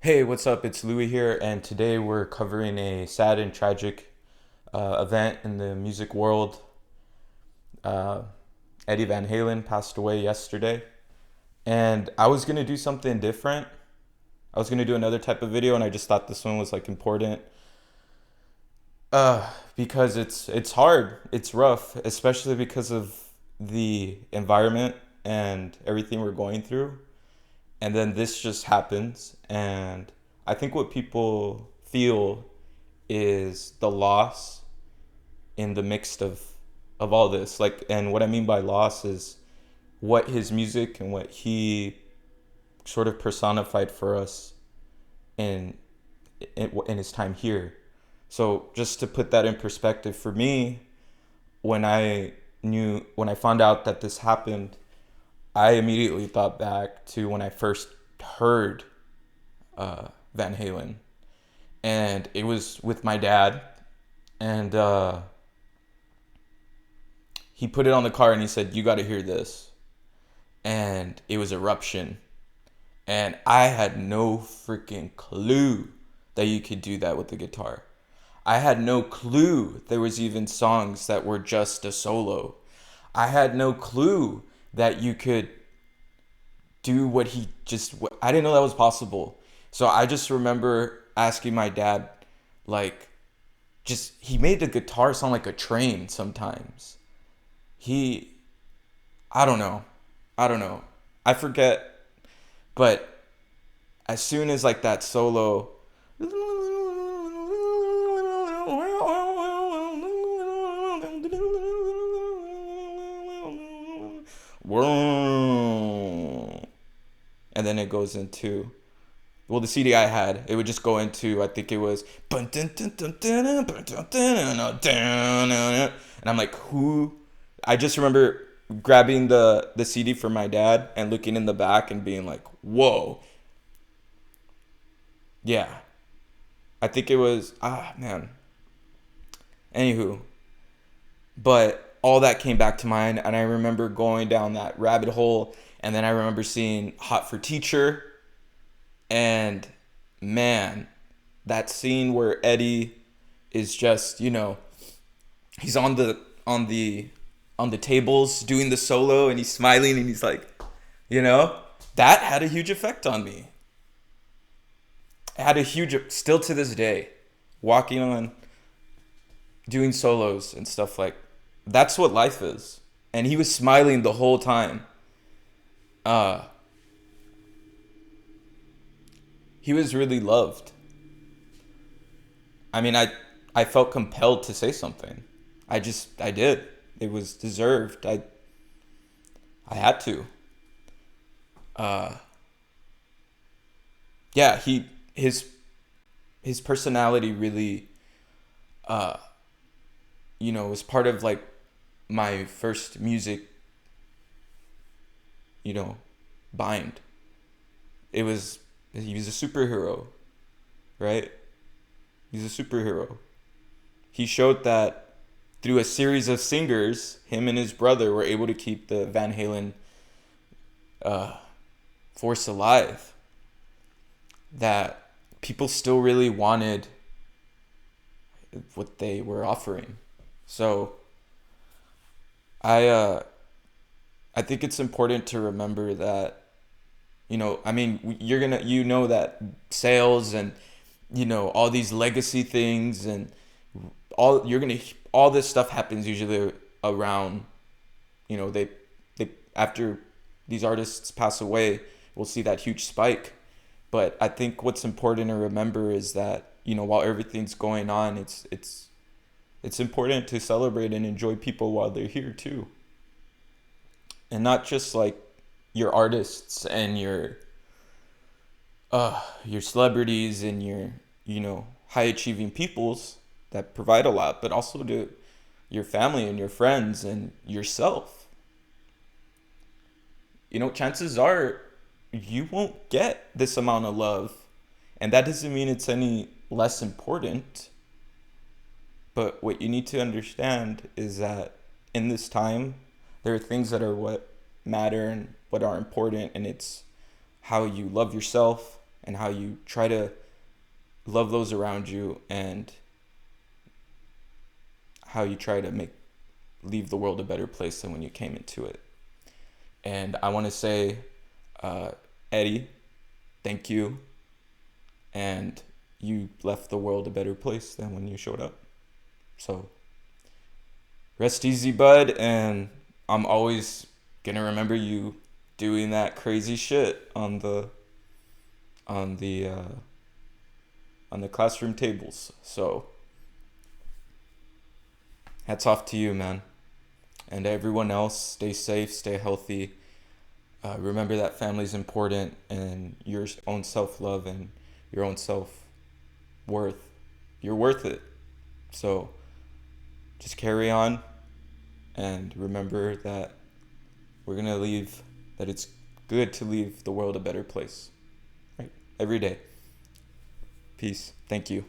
Hey, what's up? It's Louis here, and today we're covering a sad and tragic event in the music world. Uh, Eddie Van Halen passed away yesterday, and I was gonna do something different. I was gonna do another type of video, and I just thought this one was like important because it's hard, it's rough, especially because of the environment and everything we're going through. And then this just happens, and I think what people feel is the loss in the mix of all this. Like, and what I mean by loss is what his music and what he sort of personified for us in in his time here. So just to put that in perspective, for me, when I found out that this happened, I immediately thought back to when I first heard Van Halen, and it was with my dad, and he put it on the car and he said, "You got to hear this," and it was Eruption, and I had no freaking clue that you could do that with the guitar. I had no clue there was even songs that were just a solo. I had no clue that you could do what he just. I didn't know that was possible. So I just remember asking my dad, like, just he made the guitar sound like a train sometimes. He, I don't know, I don't know, I forget, but as soon as like that solo, and then it goes into, well, the CD I had, it would just go into, I think it was, and I'm like, who? I just remember grabbing the CD from my dad and looking in the back and being like, whoa, yeah. I think it was, man. Anywho, but all that came back to mind, and I remember going down that rabbit hole, and then I remember seeing Hot for Teacher, and man, that scene where Eddie is just, he's on the tables doing the solo, and he's smiling, and he's like, that had a huge effect on me. It had a huge, still to this day, walking on, doing solos and stuff, like that's what life is. And he was smiling the whole time. Uh, he was really loved. I mean, I felt compelled to say something. I did. It was deserved. I had to. Uh, yeah, his personality really, uh, was part of like my first music, you know, bind. He was a superhero, right? He's a superhero. He showed that through a series of singers, him and his brother were able to keep the Van Halen uh, force alive. That people still really wanted what they were offering. So I uh, I think it's important to remember that, I mean, that sales and, all these legacy things and all this stuff happens usually around, they after these artists pass away, we'll see that huge spike. But I think what's important to remember is that, while everything's going on, it's important to celebrate and enjoy people while they're here too. And not just like your artists and your celebrities and your, high achieving peoples that provide a lot, but also to your family and your friends and yourself. Chances are you won't get this amount of love, and that doesn't mean it's any less important. But what you need to understand is that in this time, there are things that are what matter and what are important, and it's how you love yourself and how you try to love those around you, and how you try to leave the world a better place than when you came into it. And I want to say, Eddie, thank you. And you left the world a better place than when you showed up. So rest easy, bud. And I'm always gonna remember you doing that crazy shit on the classroom tables. So hats off to you, man. And everyone else, stay safe, stay healthy. Remember that family's important, and your own self-love and your own self-worth. You're worth it. So just carry on, and remember that that it's good to leave the world a better place. Right? Every day. Peace. Thank you.